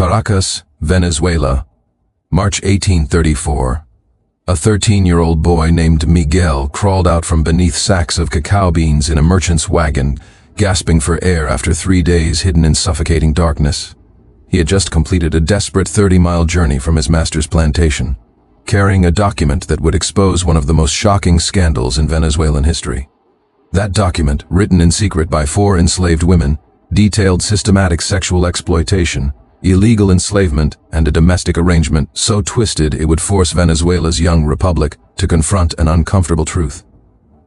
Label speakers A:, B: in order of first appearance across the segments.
A: Caracas, Venezuela, March 1834. A 13-year-old boy named Miguel crawled out from beneath sacks of cacao beans in a merchant's wagon, gasping for air after 3 days hidden in suffocating darkness. He had just completed a desperate 30-mile journey from his master's plantation, carrying a document that would expose one of the most shocking scandals in Venezuelan history. That document, written in secret by 4 enslaved women, detailed systematic sexual exploitation, illegal enslavement, and a domestic arrangement so twisted it would force Venezuela's young republic to confront an uncomfortable truth.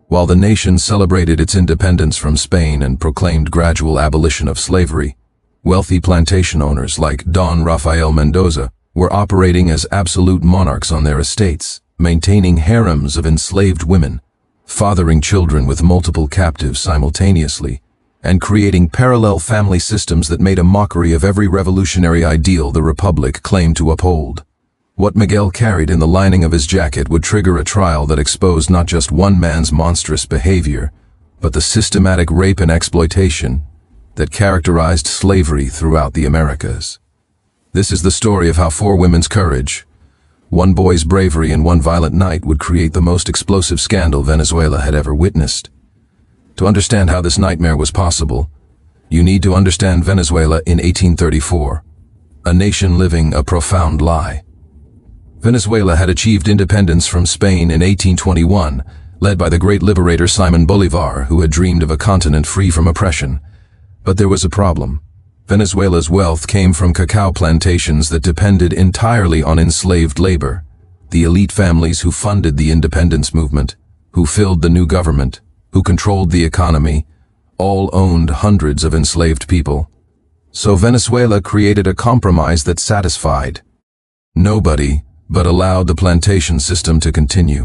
A: While the nation celebrated its independence from Spain and proclaimed gradual abolition of slavery, wealthy plantation owners like Don Rafael Mendoza were operating as absolute monarchs on their estates, maintaining harems of enslaved women, fathering children with multiple captives simultaneously, and creating parallel family systems that made a mockery of every revolutionary ideal the Republic claimed to uphold. What Miguel carried in the lining of his jacket would trigger a trial that exposed not just one man's monstrous behavior, but the systematic rape and exploitation that characterized slavery throughout the Americas. This is the story of how 4 women's courage, 1 boy's bravery, and 1 violent night would create the most explosive scandal Venezuela had ever witnessed. To understand how this nightmare was possible, you need to understand Venezuela in 1834, a nation living a profound lie. Venezuela had achieved independence from Spain in 1821, led by the great liberator Simon Bolivar, who had dreamed of a continent free from oppression. But there was a problem. Venezuela's wealth came from cacao plantations that depended entirely on enslaved labor. The elite families who funded the independence movement, who filled the new government, who controlled the economy, all owned hundreds of enslaved people. So Venezuela created a compromise that satisfied nobody, but allowed the plantation system to continue.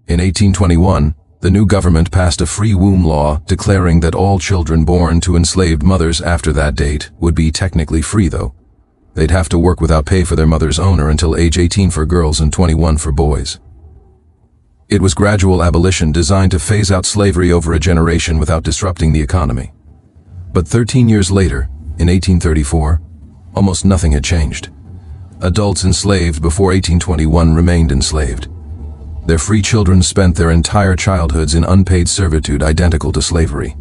A: In 1821, the new government passed a free womb law declaring that all children born to enslaved mothers after that date would be technically free, though. They'd have to work without pay for their mother's owner until age 18 for girls and 21 for boys. It was gradual abolition designed to phase out slavery over a generation without disrupting the economy. But 13 years later, in 1834, almost nothing had changed. Adults enslaved before 1821 remained enslaved. Their free children spent their entire childhoods in unpaid servitude identical to slavery.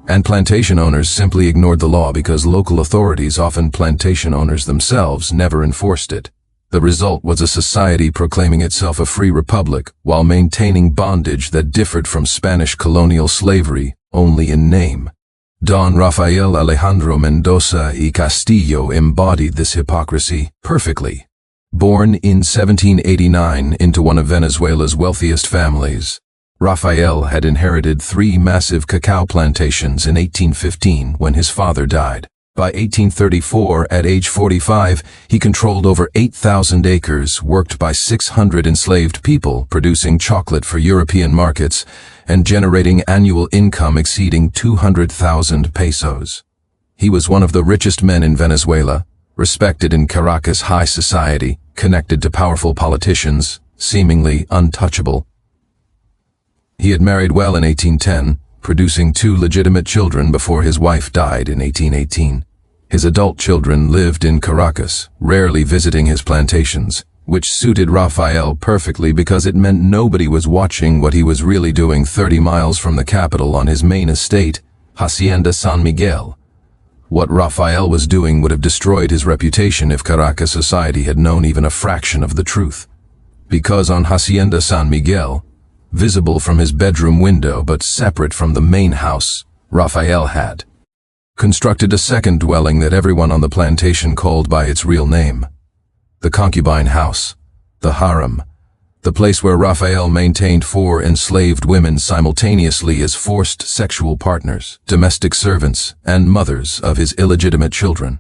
A: And plantation owners simply ignored the law because local authorities, often plantation owners themselves, never enforced it. The result was a society proclaiming itself a free republic while maintaining bondage that differed from Spanish colonial slavery only in name. Don Rafael Alejandro Mendoza y Castillo embodied this hypocrisy perfectly. Born in 1789 into one of Venezuela's wealthiest families, Rafael had inherited 3 massive cacao plantations in 1815 when his father died. By 1834, at age 45, he controlled over 8,000 acres worked by 600 enslaved people, producing chocolate for European markets and generating annual income exceeding 200,000 pesos. He was one of the richest men in Venezuela, respected in Caracas high society, connected to powerful politicians, seemingly untouchable. He had married well in 1810, producing 2 legitimate children before his wife died in 1818. His adult children lived in Caracas, rarely visiting his plantations, which suited Rafael perfectly because it meant nobody was watching what he was really doing 30 miles from the capital on his main estate, Hacienda San Miguel. What Rafael was doing would have destroyed his reputation if Caracas society had known even a fraction of the truth. Because on Hacienda San Miguel, visible from his bedroom window but separate from the main house, Rafael had constructed a second dwelling that everyone on the plantation called by its real name. The concubine house, the harem, the place where Rafael maintained 4 enslaved women simultaneously as forced sexual partners, domestic servants, and mothers of his illegitimate children.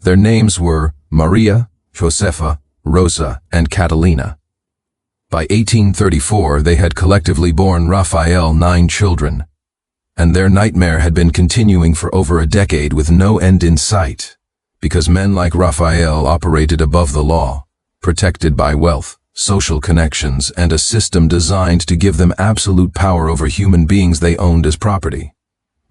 A: Their names were Maria, Josefa, Rosa, and Catalina. By 1834, they had collectively borne Rafael 9 children, and their nightmare had been continuing for over a decade with no end in sight, because men like Rafael operated above the law, protected by wealth, social connections, and a system designed to give them absolute power over human beings they owned as property.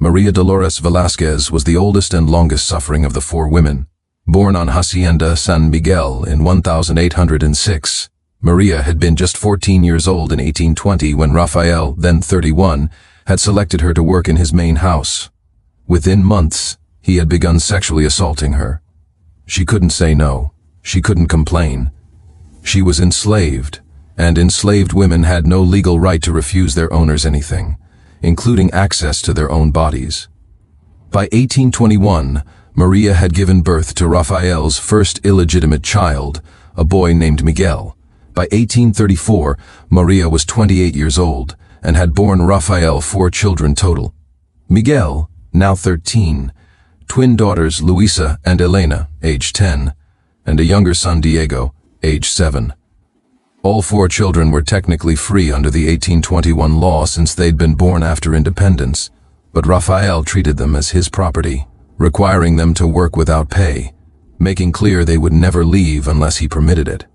A: Maria Dolores Velázquez was the oldest and longest suffering of the 4 women. Born on Hacienda San Miguel in 1806, Maria had been just 14 years old in 1820 when Rafael, then 31, had selected her to work in his main house. Within months, he had begun sexually assaulting her. She couldn't say no. She couldn't complain. She was enslaved, and enslaved women had no legal right to refuse their owners anything, including access to their own bodies. By 1821, Maria had given birth to Rafael's first illegitimate child, a boy named Miguel. By 1834, Maria was 28 years old and had borne Rafael 4 children total. Miguel, now 13, twin daughters Luisa and Elena, age 10, and a younger son Diego, age 7. All 4 children were technically free under the 1821 law since they'd been born after independence, but Rafael treated them as his property, requiring them to work without pay, making clear they would never leave unless he permitted it.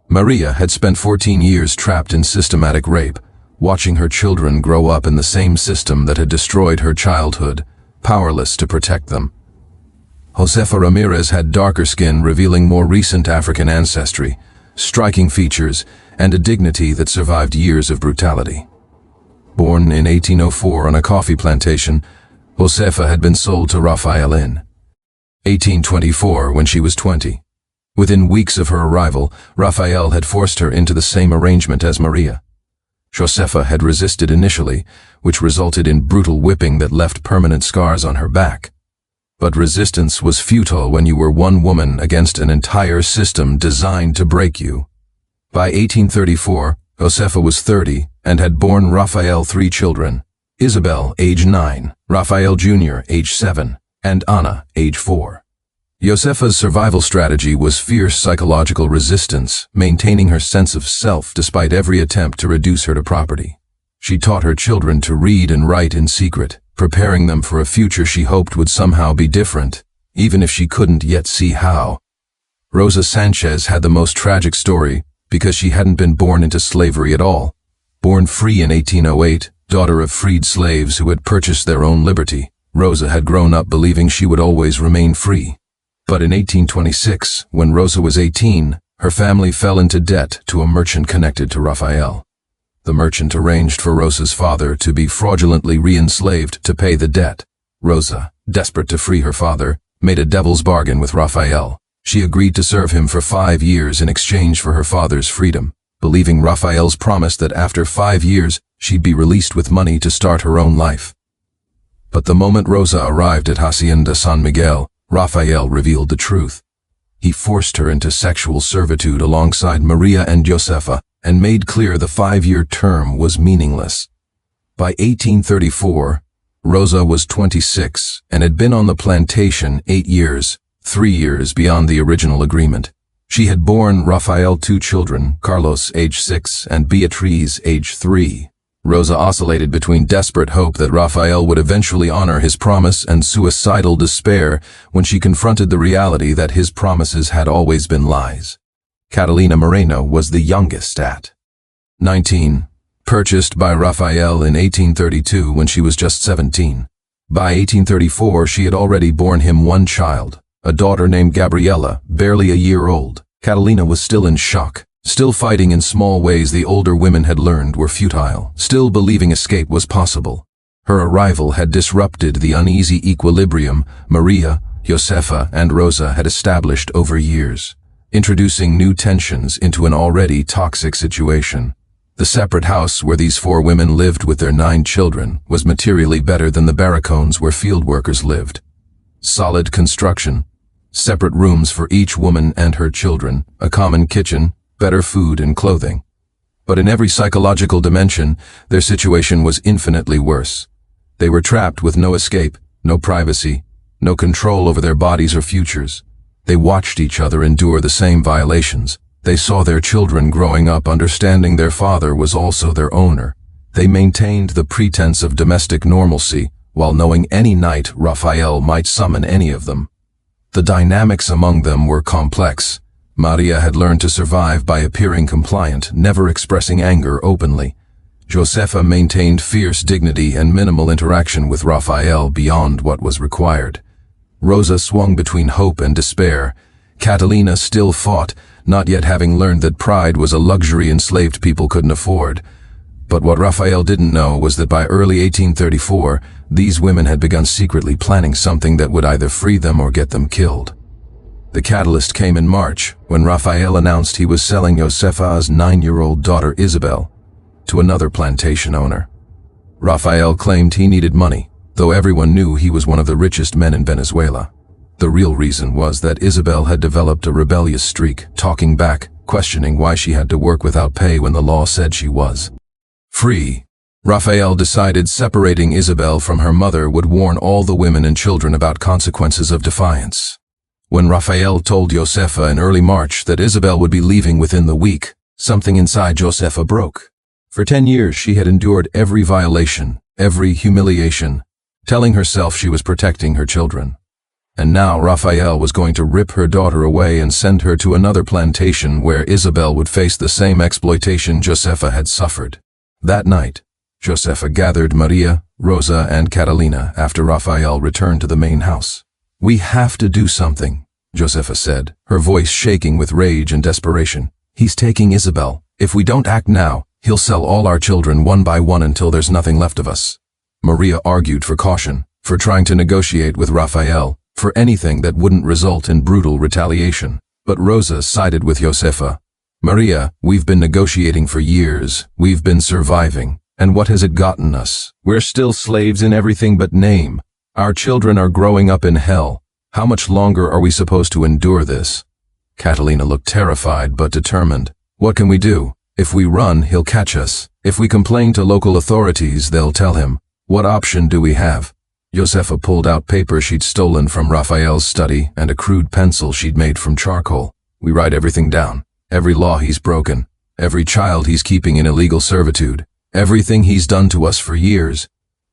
A: Maria had spent 14 years trapped in systematic rape, watching her children grow up in the same system that had destroyed her childhood, powerless to protect them. Josefa Ramirez had darker skin revealing more recent African ancestry, striking features, and a dignity that survived years of brutality. Born in 1804 on a coffee plantation, Josefa had been sold to Rafael in 1824 when she was 20. Within weeks of her arrival, Rafael had forced her into the same arrangement as Maria. Josefa had resisted initially, which resulted in brutal whipping that left permanent scars on her back. But resistance was futile when you were one woman against an entire system designed to break you. By 1834, Josefa was 30 and had borne Rafael 3 children: Isabel, age 9, Rafael Jr., age 7, and Ana, age 4. Josefa's survival strategy was fierce psychological resistance, maintaining her sense of self despite every attempt to reduce her to property. She taught her children to read and write in secret, preparing them for a future she hoped would somehow be different, even if she couldn't yet see how. Rosa Sanchez had the most tragic story because she hadn't been born into slavery at all. Born free in 1808, daughter of freed slaves who had purchased their own liberty, Rosa had grown up believing she would always remain free. But in 1826, when Rosa was 18, her family fell into debt to a merchant connected to Rafael. The merchant arranged for Rosa's father to be fraudulently re-enslaved to pay the debt. Rosa, desperate to free her father, made a devil's bargain with Rafael. She agreed to serve him for 5 years in exchange for her father's freedom, believing Rafael's promise that after 5 years she'd be released with money to start her own life. But the moment Rosa arrived at Hacienda San Miguel, Rafael revealed the truth. He forced her into sexual servitude alongside Maria and Josefa and made clear the 5-year term was meaningless. By 1834, Rosa was 26 and had been on the plantation 8 years, 3 years beyond the original agreement. She had borne Rafael 2 children, Carlos, age 6, and Beatriz, age 3. Rosa oscillated between desperate hope that Rafael would eventually honor his promise and suicidal despair when she confronted the reality that his promises had always been lies. Catalina Moreno was the youngest at 19, purchased by Rafael in 1832 when she was just 17. By 1834, she had already borne him 1 child, a daughter named Gabriela, barely a year old. Catalina was still in shock, still fighting in small ways the older women had learned were futile, still believing escape was possible. Her arrival had disrupted the uneasy equilibrium Maria, Josefa, and Rosa had established over years, introducing new tensions into an already toxic situation. The separate house where these 4 women lived with their 9 children was materially better than the barracones where field workers lived. Solid construction, separate rooms for each woman and her children, a common kitchen, better food and clothing. But in every psychological dimension, their situation was infinitely worse. They were trapped with no escape, no privacy, no control over their bodies or futures. They watched each other endure the same violations. They saw their children growing up understanding their father was also their owner. They maintained the pretense of domestic normalcy, while knowing any night Rafael might summon any of them. The dynamics among them were complex. Maria had learned to survive by appearing compliant, never expressing anger openly. Josefa maintained fierce dignity and minimal interaction with Rafael beyond what was required. Rosa swung between hope and despair. Catalina still fought, not yet having learned that pride was a luxury enslaved people couldn't afford. But what Rafael didn't know was that by early 1834, these women had begun secretly planning something that would either free them or get them killed. The catalyst came in March, when Rafael announced he was selling Josefa's 9-year-old daughter Isabel to another plantation owner. Rafael claimed he needed money, though everyone knew he was one of the richest men in Venezuela. The real reason was that Isabel had developed a rebellious streak, talking back, questioning why she had to work without pay when the law said she was free. Rafael decided separating Isabel from her mother would warn all the women and children about consequences of defiance. When Rafael told Josefa in early March that Isabel would be leaving within the week, something inside Josefa broke. For 10 years she had endured every violation, every humiliation, telling herself she was protecting her children. And now Rafael was going to rip her daughter away and send her to another plantation where Isabel would face the same exploitation Josefa had suffered. That night, Josefa gathered Maria, Rosa, and Catalina after Rafael returned to the main house. "We have to do something," Josefa said, her voice shaking with rage and desperation. "He's taking Isabel. If we don't act now, he'll sell all our children one by one until there's nothing left of us." Maria argued for caution, for trying to negotiate with Rafael, for anything that wouldn't result in brutal retaliation. But Rosa sided with Josefa. "Maria, we've been negotiating for years. We've been surviving. And what has it gotten us? We're still slaves in everything but name. Our children are growing up in hell. How much longer are we supposed to endure this?" Catalina looked terrified but determined. "What can we do? If we run, he'll catch us. If we complain to local authorities, they'll tell him. What option do we have?" Josefa pulled out paper she'd stolen from Rafael's study and a crude pencil she'd made from charcoal. "We write everything down. Every law he's broken. Every child he's keeping in illegal servitude. Everything he's done to us for years.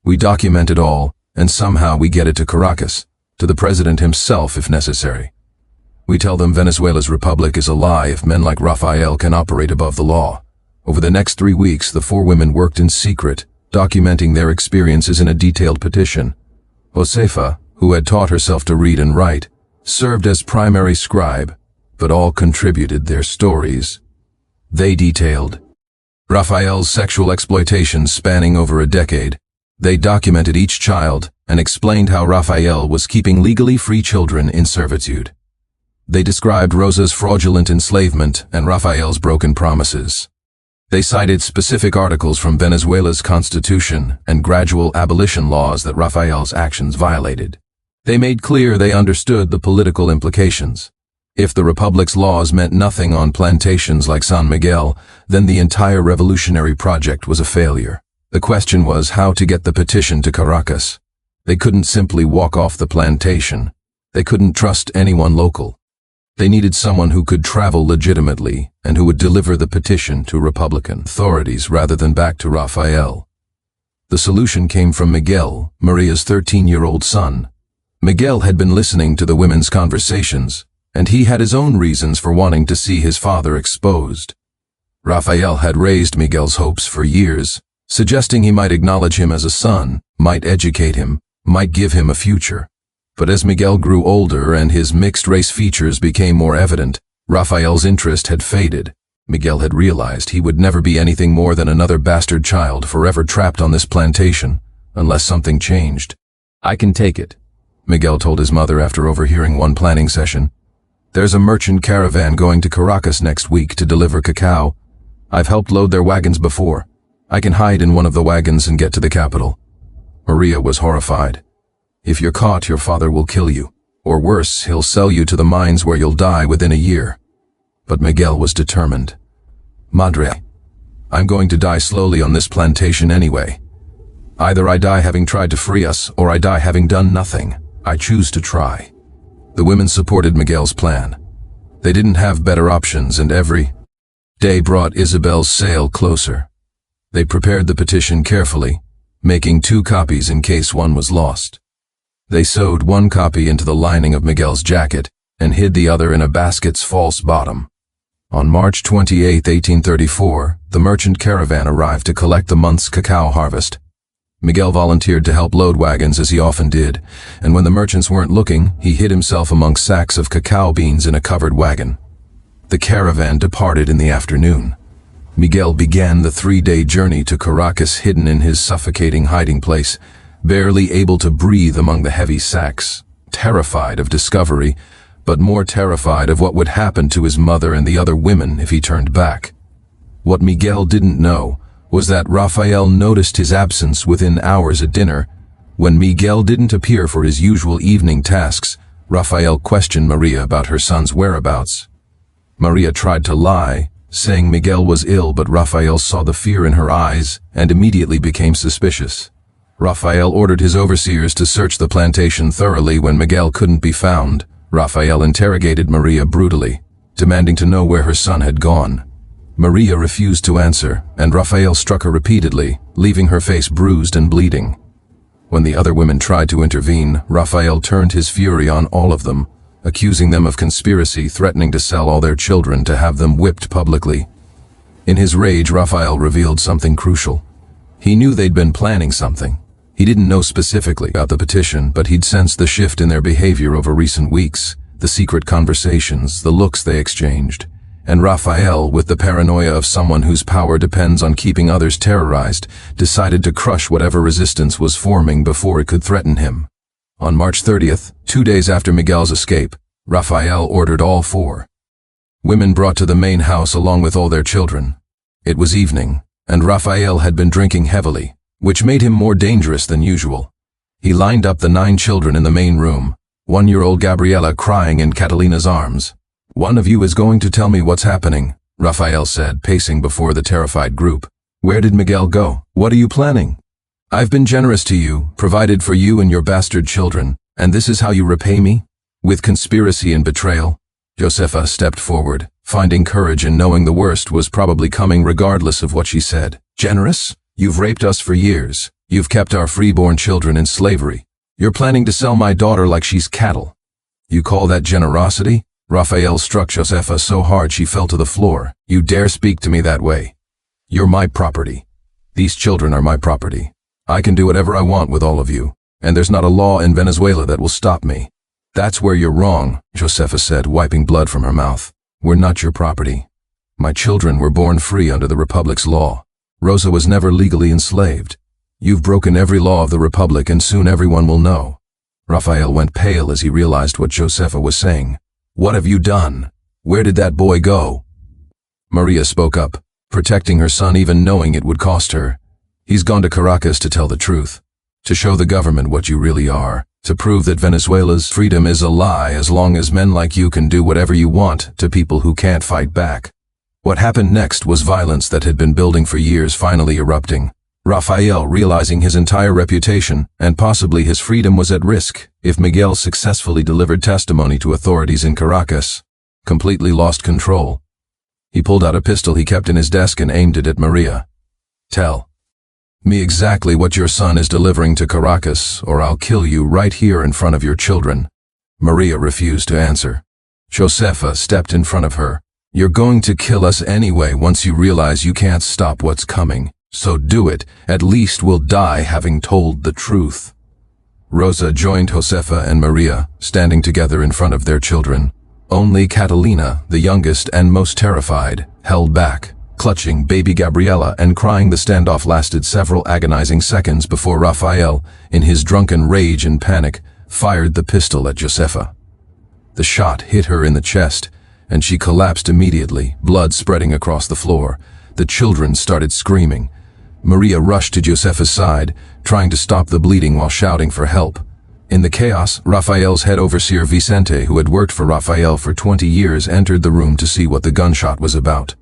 A: We document it all, and somehow we get it to Caracas, to the president himself if necessary. We tell them Venezuela's republic is a lie if men like Rafael can operate above the law." Over the next 3 weeks, the 4 women worked in secret, documenting their experiences in a detailed petition. Josefa, who had taught herself to read and write, served as primary scribe, but all contributed their stories. They detailed Rafael's sexual exploitations spanning over a decade. They documented each child and explained how Rafael was keeping legally free children in servitude. They described Rosa's fraudulent enslavement and Rafael's broken promises. They cited specific articles from Venezuela's constitution and gradual abolition laws that Rafael's actions violated. They made clear they understood the political implications. If the Republic's laws meant nothing on plantations like San Miguel, then the entire revolutionary project was a failure. The question was how to get the petition to Caracas. They couldn't simply walk off the plantation. They couldn't trust anyone local. They needed someone who could travel legitimately and who would deliver the petition to Republican authorities rather than back to Rafael. The solution came from Miguel, Maria's 13-year-old son. Miguel had been listening to the women's conversations, and he had his own reasons for wanting to see his father exposed. Rafael had raised Miguel's hopes for years, suggesting he might acknowledge him as a son, might educate him, might give him a future. But as Miguel grew older and his mixed-race features became more evident, Rafael's interest had faded. Miguel had realized he would never be anything more than another bastard child forever trapped on this plantation, unless something changed. "I can take it," Miguel told his mother after overhearing one planning session. "There's a merchant caravan going to Caracas next week to deliver cacao. I've helped load their wagons before. I can hide in one of the wagons and get to the capital." Maria was horrified. "If you're caught, your father will kill you. Or worse, he'll sell you to the mines where you'll die within a year." But Miguel was determined. "Madre, I'm going to die slowly on this plantation anyway. Either I die having tried to free us, or I die having done nothing. I choose to try." The women supported Miguel's plan. They didn't have better options, and every day brought Isabel's sale closer. They prepared the petition carefully, making 2 copies in case one was lost. They sewed one copy into the lining of Miguel's jacket and hid the other in a basket's false bottom. On March 28, 1834, the merchant caravan arrived to collect the month's cacao harvest. Miguel volunteered to help load wagons as he often did, and when the merchants weren't looking, he hid himself among sacks of cacao beans in a covered wagon. The caravan departed in the afternoon. Miguel began the 3-day journey to Caracas hidden in his suffocating hiding place, barely able to breathe among the heavy sacks, terrified of discovery, but more terrified of what would happen to his mother and the other women if he turned back. What Miguel didn't know was that Rafael noticed his absence within hours at dinner. When Miguel didn't appear for his usual evening tasks, Rafael questioned Maria about her son's whereabouts. Maria tried to lie, saying Miguel was ill, but Rafael saw the fear in her eyes and immediately became suspicious. Rafael ordered his overseers to search the plantation thoroughly. When Miguel couldn't be found, Rafael interrogated Maria brutally, demanding to know where her son had gone. Maria refused to answer, and Rafael struck her repeatedly, leaving her face bruised and bleeding. When the other women tried to intervene, Rafael turned his fury on all of them, accusing them of conspiracy, threatening to sell all their children to have them whipped publicly. In his rage, Rafael revealed something crucial. He knew they'd been planning something. He didn't know specifically about the petition, but he'd sensed the shift in their behavior over recent weeks, the secret conversations, the looks they exchanged. And Rafael, with the paranoia of someone whose power depends on keeping others terrorized, decided to crush whatever resistance was forming before it could threaten him. On March 30th, 2 days after Miguel's escape, Rafael ordered all 4 women brought to the main house along with all their children. It was evening, and Rafael had been drinking heavily, which made him more dangerous than usual. He lined up the 9 children in the main room, 1-year-old Gabriela crying in Catalina's arms. "One of you is going to tell me what's happening," Rafael said, pacing before the terrified group. "Where did Miguel go? What are you planning? I've been generous to you, provided for you and your bastard children, and this is how you repay me? With conspiracy and betrayal?" Josefa stepped forward, finding courage in knowing the worst was probably coming regardless of what she said. "Generous? You've raped us for years. You've kept our freeborn children in slavery. You're planning to sell my daughter like she's cattle. You call that generosity?" Rafael struck Josefa so hard she fell to the floor. "You dare speak to me that way? You're my property. These children are my property. I can do whatever I want with all of you, and there's not a law in Venezuela that will stop me." "That's where you're wrong," Josefa said, wiping blood from her mouth. "We're not your property. My children were born free under the Republic's law. Rosa was never legally enslaved. You've broken every law of the Republic, and soon everyone will know." Rafael went pale as he realized what Josefa was saying. "What have you done? Where did that boy go?" Maria spoke up, protecting her son even knowing it would cost her. "He's gone to Caracas to tell the truth, to show the government what you really are, to prove that Venezuela's freedom is a lie as long as men like you can do whatever you want to people who can't fight back." What happened next was violence that had been building for years finally erupting. Rafael, realizing his entire reputation and possibly his freedom was at risk if Miguel successfully delivered testimony to authorities in Caracas, completely lost control. He pulled out a pistol he kept in his desk and aimed it at Maria. "Tell me exactly what your son is delivering to Caracas, or I'll kill you right here in front of your children." Maria refused to answer. Josefa stepped in front of her. "You're going to kill us anyway once you realize you can't stop what's coming. So do it. At least we'll die having told the truth." Rosa joined Josefa and Maria, standing together in front of their children. Only Catalina, the youngest and most terrified, held back, clutching baby Gabriela and crying. The standoff lasted several agonizing seconds before Rafael, in his drunken rage and panic, fired the pistol at Josefa. The shot hit her in the chest, and she collapsed immediately, blood spreading across the floor. The children started screaming. Maria rushed to Josefa's side, trying to stop the bleeding while shouting for help. In the chaos, Rafael's head overseer Vicente, who had worked for Rafael for 20 years, entered the room to see what the gunshot was about.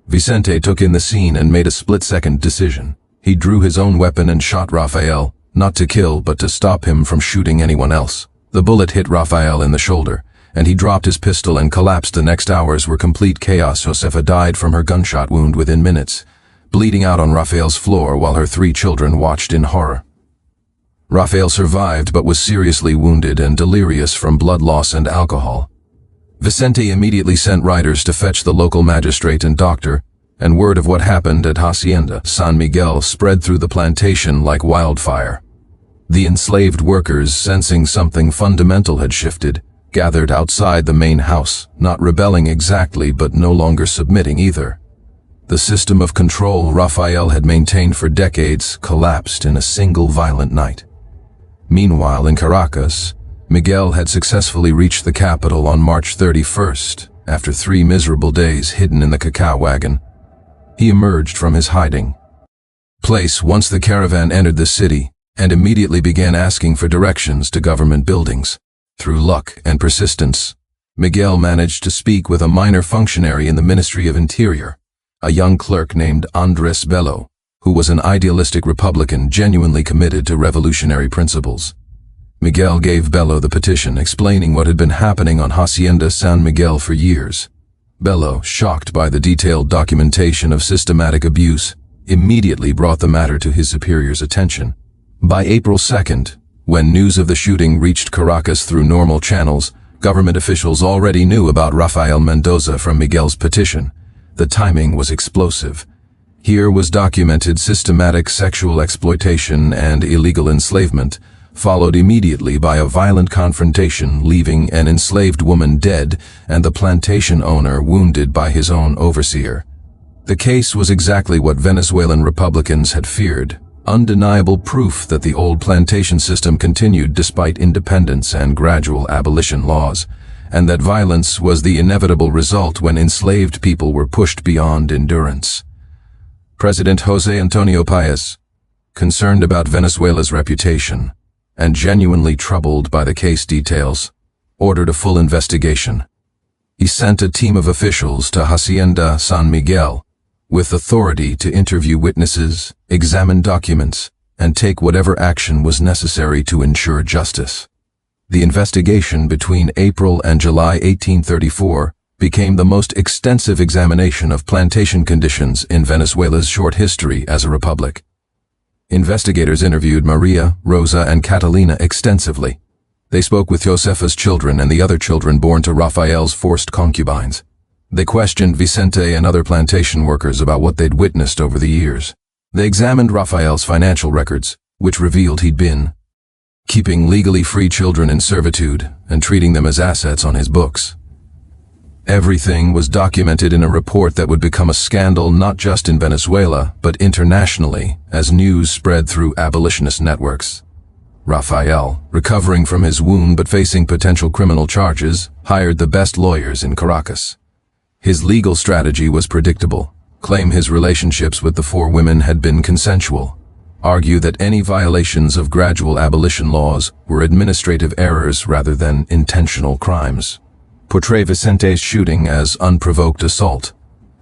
A: Vicente took in the scene and made a split-second decision. He drew his own weapon and shot Rafael, not to kill but to stop him from shooting anyone else. The bullet hit Rafael in the shoulder, and he dropped his pistol and collapsed. The next hours were complete chaos. Josefa died from her gunshot wound within minutes, bleeding out on Rafael's floor while her 3 children watched in horror. Rafael survived but was seriously wounded and delirious from blood loss and alcohol. Vicente immediately sent riders to fetch the local magistrate and doctor, and word of what happened at Hacienda San Miguel spread through the plantation like wildfire. The enslaved workers, sensing something fundamental had shifted, gathered outside the main house, not rebelling exactly but no longer submitting either. The system of control Rafael had maintained for decades collapsed in a single violent night. Meanwhile, in Caracas, Miguel had successfully reached the capital on March 31st, after 3 miserable days hidden in the cacao wagon. He emerged from his hiding place once the caravan entered the city and immediately began asking for directions to government buildings. Through luck and persistence, Miguel managed to speak with a minor functionary in the Ministry of Interior, a young clerk named Andres Bello, who was an idealistic Republican genuinely committed to revolutionary principles. Miguel gave Bello the petition explaining what had been happening on Hacienda San Miguel for years. Bello, shocked by the detailed documentation of systematic abuse, immediately brought the matter to his superior's attention. By April 2nd, when news of the shooting reached Caracas through normal channels, government officials already knew about Rafael Mendoza from Miguel's petition. The timing was explosive. Here was documented systematic sexual exploitation and illegal enslavement, followed immediately by a violent confrontation leaving an enslaved woman dead and the plantation owner wounded by his own overseer. The case was exactly what Venezuelan Republicans had feared, undeniable proof that the old plantation system continued despite independence and gradual abolition laws, and that violence was the inevitable result when enslaved people were pushed beyond endurance. President José Antonio Páez, concerned about Venezuela's reputation and genuinely troubled by the case details, ordered a full investigation. He sent a team of officials to Hacienda San Miguel with authority to interview witnesses, examine documents, and take whatever action was necessary to ensure justice. The investigation between April and July 1834 became the most extensive examination of plantation conditions in Venezuela's short history as a republic. Investigators interviewed Maria, Rosa, and Catalina extensively. They spoke with Josefa's children and the other children born to Rafael's forced concubines. They questioned Vicente and other plantation workers about what they'd witnessed over the years. They examined Rafael's financial records, which revealed he'd been keeping legally free children in servitude and treating them as assets on his books. Everything was documented in a report that would become a scandal not just in Venezuela, but internationally, as news spread through abolitionist networks. Rafael, recovering from his wound but facing potential criminal charges, hired the best lawyers in Caracas. His legal strategy was predictable: claim his relationships with the 4 women had been consensual, argue that any violations of gradual abolition laws were administrative errors rather than intentional crimes, portray Vicente's shooting as unprovoked assault,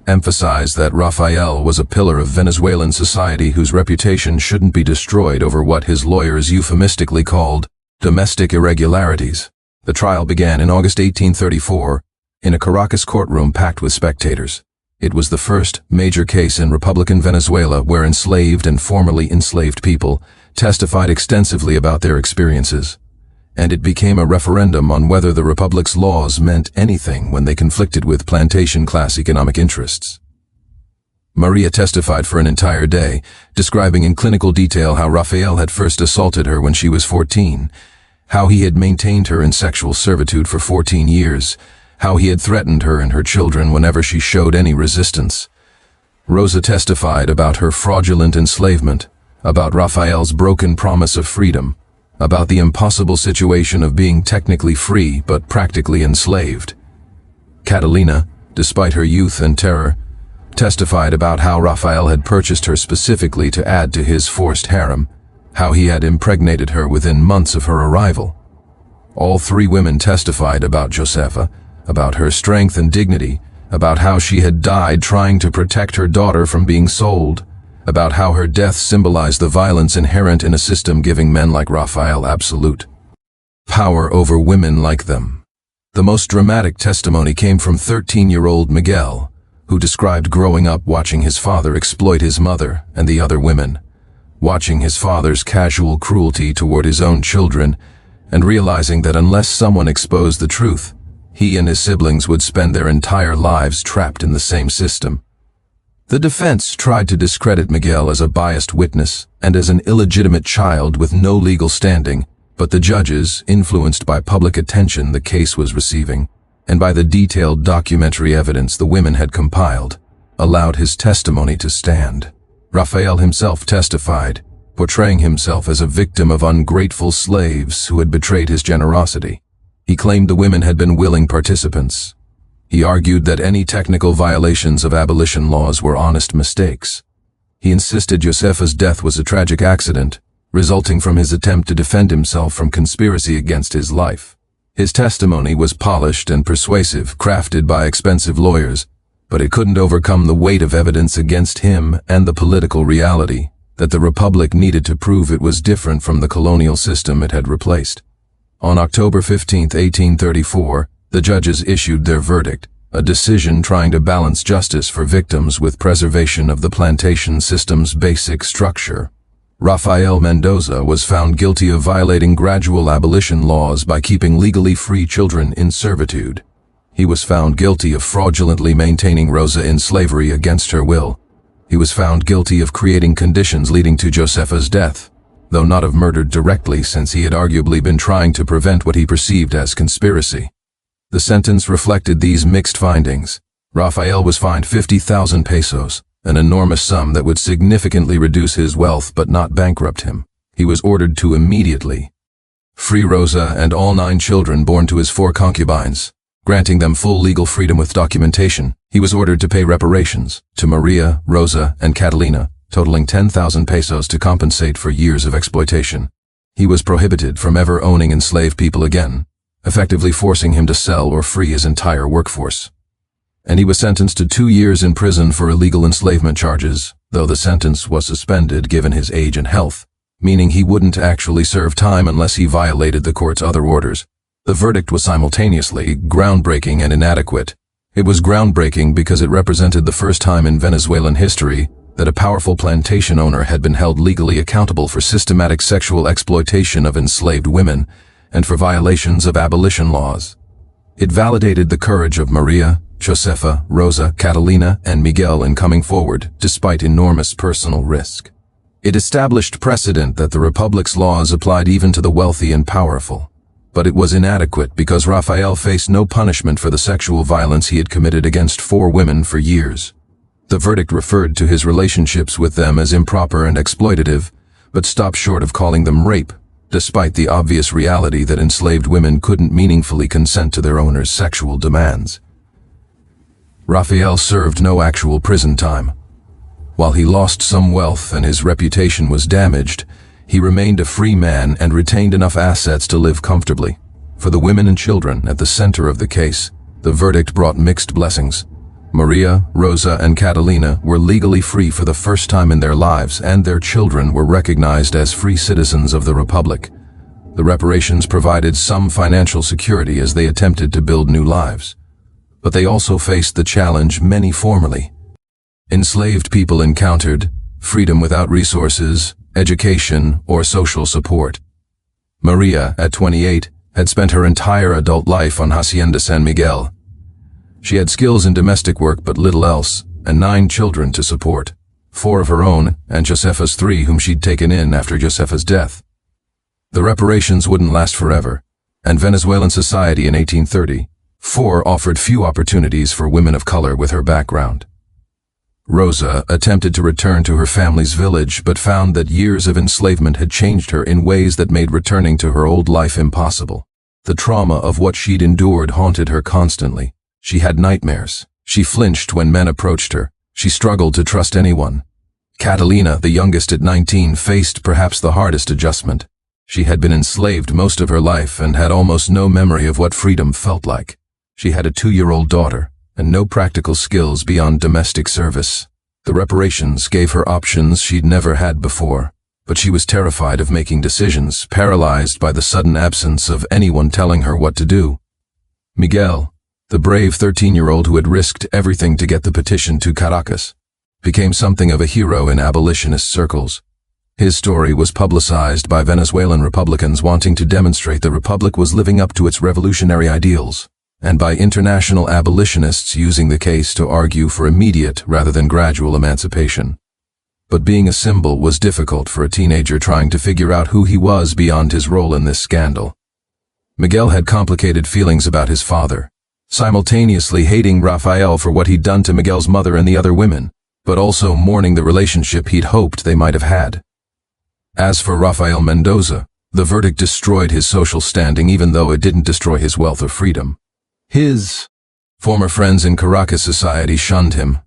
A: emphasize that Rafael was a pillar of Venezuelan society whose reputation shouldn't be destroyed over what his lawyers euphemistically called domestic irregularities. The trial began in August 1834 in a Caracas courtroom packed with spectators. It was the first major case in Republican Venezuela where enslaved and formerly enslaved people testified extensively about their experiences, and it became a referendum on whether the Republic's laws meant anything when they conflicted with plantation class economic interests. Maria testified for an entire day, describing in clinical detail how Rafael had first assaulted her when she was 14, how he had maintained her in sexual servitude for 14 years, how he had threatened her and her children whenever she showed any resistance. Rosa testified about her fraudulent enslavement, about Rafael's broken promise of freedom, about the impossible situation of being technically free but practically enslaved. Catalina, despite her youth and terror, testified about how Rafael had purchased her specifically to add to his forced harem, how he had impregnated her within months of her arrival. All 3 women testified about Josefa, about her strength and dignity, about how she had died trying to protect her daughter from being sold, about how her death symbolized the violence inherent in a system giving men like Rafael absolute power over women like them. The most dramatic testimony came from 13-year-old Miguel, who described growing up watching his father exploit his mother and the other women, watching his father's casual cruelty toward his own children, and realizing that unless someone exposed the truth, he and his siblings would spend their entire lives trapped in the same system. The defense tried to discredit Miguel as a biased witness and as an illegitimate child with no legal standing, but the judges, influenced by public attention the case was receiving, and by the detailed documentary evidence the women had compiled, allowed his testimony to stand. Rafael himself testified, portraying himself as a victim of ungrateful slaves who had betrayed his generosity. He claimed the women had been willing participants. He argued that any technical violations of abolition laws were honest mistakes. He insisted Josefa's death was a tragic accident, resulting from his attempt to defend himself from conspiracy against his life. His testimony was polished and persuasive, crafted by expensive lawyers, but it couldn't overcome the weight of evidence against him and the political reality that the Republic needed to prove it was different from the colonial system it had replaced. On October 15, 1834, the judges issued their verdict, a decision trying to balance justice for victims with preservation of the plantation system's basic structure. Rafael Mendoza was found guilty of violating gradual abolition laws by keeping legally free children in servitude. He was found guilty of fraudulently maintaining Rosa in slavery against her will. He was found guilty of creating conditions leading to Josefa's death, though not of murder directly, since he had arguably been trying to prevent what he perceived as conspiracy. The sentence reflected these mixed findings. Rafael was fined 50,000 pesos, an enormous sum that would significantly reduce his wealth but not bankrupt him. He was ordered to immediately free Rosa and all 9 children born to his 4 concubines, granting them full legal freedom with documentation. He was ordered to pay reparations to Maria, Rosa, and Catalina, totaling 10,000 pesos to compensate for years of exploitation. He was prohibited from ever owning enslaved people again, effectively forcing him to sell or free his entire workforce. And he was sentenced to 2 years in prison for illegal enslavement charges, though the sentence was suspended given his age and health, meaning he wouldn't actually serve time unless he violated the court's other orders. The verdict was simultaneously groundbreaking and inadequate. It was groundbreaking because it represented the first time in Venezuelan history that a powerful plantation owner had been held legally accountable for systematic sexual exploitation of enslaved women and for violations of abolition laws. It validated the courage of Maria, Josefa, Rosa, Catalina, and Miguel in coming forward, despite enormous personal risk. It established precedent that the Republic's laws applied even to the wealthy and powerful. But it was inadequate because Rafael faced no punishment for the sexual violence he had committed against 4 women for years. The verdict referred to his relationships with them as improper and exploitative, but stopped short of calling them rape, despite the obvious reality that enslaved women couldn't meaningfully consent to their owners' sexual demands. Rafael served no actual prison time. While he lost some wealth and his reputation was damaged, he remained a free man and retained enough assets to live comfortably. For the women and children at the center of the case, the verdict brought mixed blessings. Maria, Rosa, and Catalina were legally free for the first time in their lives, and their children were recognized as free citizens of the Republic. The reparations provided some financial security as they attempted to build new lives. But they also faced the challenge many formerly enslaved people encountered: freedom without resources, education, or social support. Maria, at 28, had spent her entire adult life on Hacienda San Miguel. She had skills in domestic work but little else, and 9 children to support, 4 of her own, and Josefa's 3 whom she'd taken in after Josefa's death. The reparations wouldn't last forever, and Venezuelan society in 1834 offered few opportunities for women of color with her background. Rosa attempted to return to her family's village but found that years of enslavement had changed her in ways that made returning to her old life impossible. The trauma of what she'd endured haunted her constantly. She had nightmares. She flinched when men approached her. She struggled to trust anyone. Catalina, the youngest at 19, faced perhaps the hardest adjustment. She had been enslaved most of her life and had almost no memory of what freedom felt like. She had a 2-year-old daughter and no practical skills beyond domestic service. The reparations gave her options she'd never had before, but she was terrified of making decisions, paralyzed by the sudden absence of anyone telling her what to do. Miguel, the brave 13-year-old who had risked everything to get the petition to Caracas, became something of a hero in abolitionist circles. His story was publicized by Venezuelan Republicans wanting to demonstrate the Republic was living up to its revolutionary ideals. and by international abolitionists using the case to argue for immediate rather than gradual emancipation. But being a symbol was difficult for a teenager trying to figure out who he was beyond his role in this scandal. Miguel had complicated feelings about his father, simultaneously hating Rafael for what he'd done to Miguel's mother and the other women, but also mourning the relationship he'd hoped they might have had. As for Rafael Mendoza, the verdict destroyed his social standing even though it didn't destroy his wealth or freedom. His former friends in Caracas society shunned him.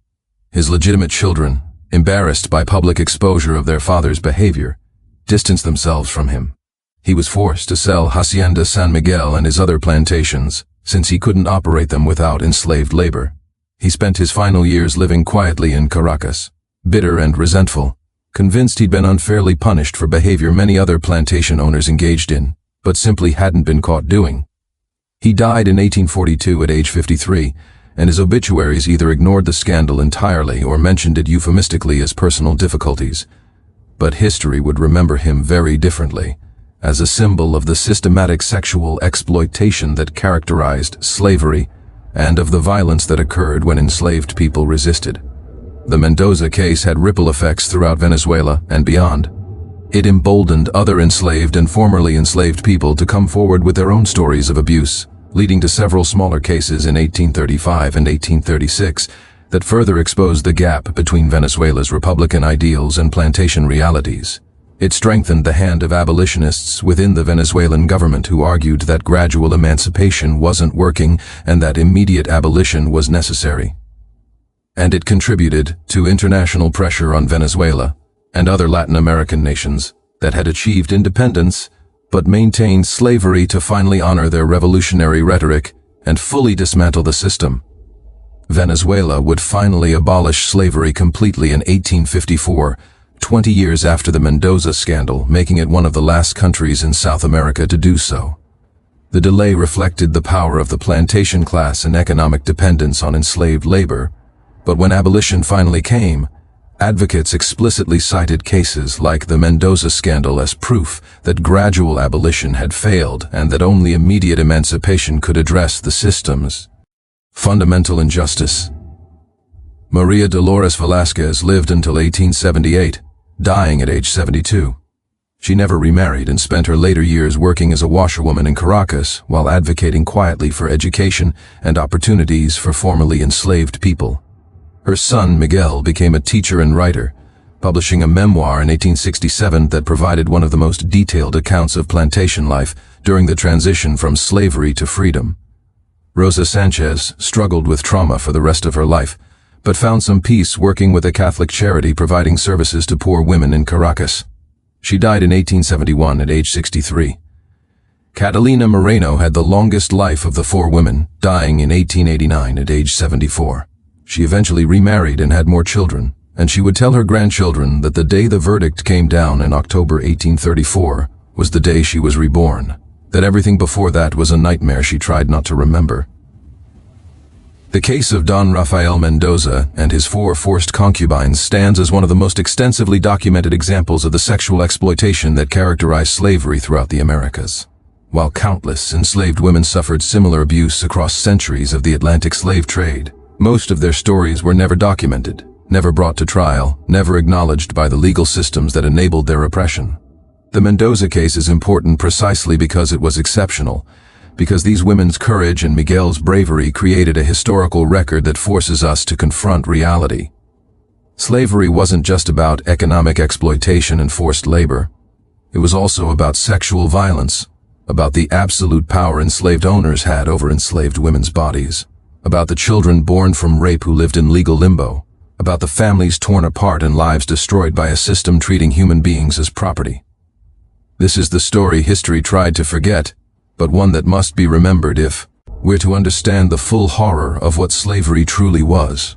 A: His legitimate children, embarrassed by public exposure of their father's behavior, distanced themselves from him. He was forced to sell Hacienda San Miguel and his other plantations, since he couldn't operate them without enslaved labor. He spent his final years living quietly in Caracas, bitter and resentful, convinced he'd been unfairly punished for behavior many other plantation owners engaged in, but simply hadn't been caught doing. He died in 1842 at age 53, and his obituaries either ignored the scandal entirely or mentioned it euphemistically as personal difficulties. But history would remember him very differently, as a symbol of the systematic sexual exploitation that characterized slavery and of the violence that occurred when enslaved people resisted. The Mendoza case had ripple effects throughout Venezuela and beyond. It emboldened other enslaved and formerly enslaved people to come forward with their own stories of abuse, leading to several smaller cases in 1835 and 1836 that further exposed the gap between Venezuela's Republican ideals and plantation realities. It strengthened the hand of abolitionists within the Venezuelan government who argued that gradual emancipation wasn't working and that immediate abolition was necessary. And it contributed to international pressure on Venezuela and other Latin American nations that had achieved independence but maintained slavery to finally honor their revolutionary rhetoric and fully dismantle the system. Venezuela would finally abolish slavery completely in 1854, 20 years after the Mendoza scandal, making it one of the last countries in South America to do so. The delay reflected the power of the plantation class and economic dependence on enslaved labor, but when abolition finally came, advocates explicitly cited cases like the Mendoza scandal as proof that gradual abolition had failed and that only immediate emancipation could address the system's fundamental injustice. Maria Dolores Velázquez lived until 1878, dying at age 72. She never remarried and spent her later years working as a washerwoman in Caracas while advocating quietly for education and opportunities for formerly enslaved people. Her son, Miguel, became a teacher and writer, publishing a memoir in 1867 that provided one of the most detailed accounts of plantation life during the transition from slavery to freedom. Rosa Sanchez struggled with trauma for the rest of her life, but found some peace working with a Catholic charity providing services to poor women in Caracas. She died in 1871 at age 63. Catalina Moreno had the longest life of the four women, dying in 1889 at age 74. She eventually remarried and had more children, and she would tell her grandchildren that the day the verdict came down in October 1834 was the day she was reborn, that everything before that was a nightmare she tried not to remember. The case of Don Rafael Mendoza and his four forced concubines stands as one of the most extensively documented examples of the sexual exploitation that characterized slavery throughout the Americas. While countless enslaved women suffered similar abuse across centuries of the Atlantic slave trade, most of their stories were never documented, never brought to trial, never acknowledged by the legal systems that enabled their oppression. The Mendoza case is important precisely because it was exceptional, because these women's courage and Miguel's bravery created a historical record that forces us to confront reality. Slavery wasn't just about economic exploitation and forced labor. It was also about sexual violence, about the absolute power enslaved owners had over enslaved women's bodies, about the children born from rape who lived in legal limbo, about the families torn apart and lives destroyed by a system treating human beings as property. This is the story history tried to forget, but one that must be remembered if we're to understand the full horror of what slavery truly was.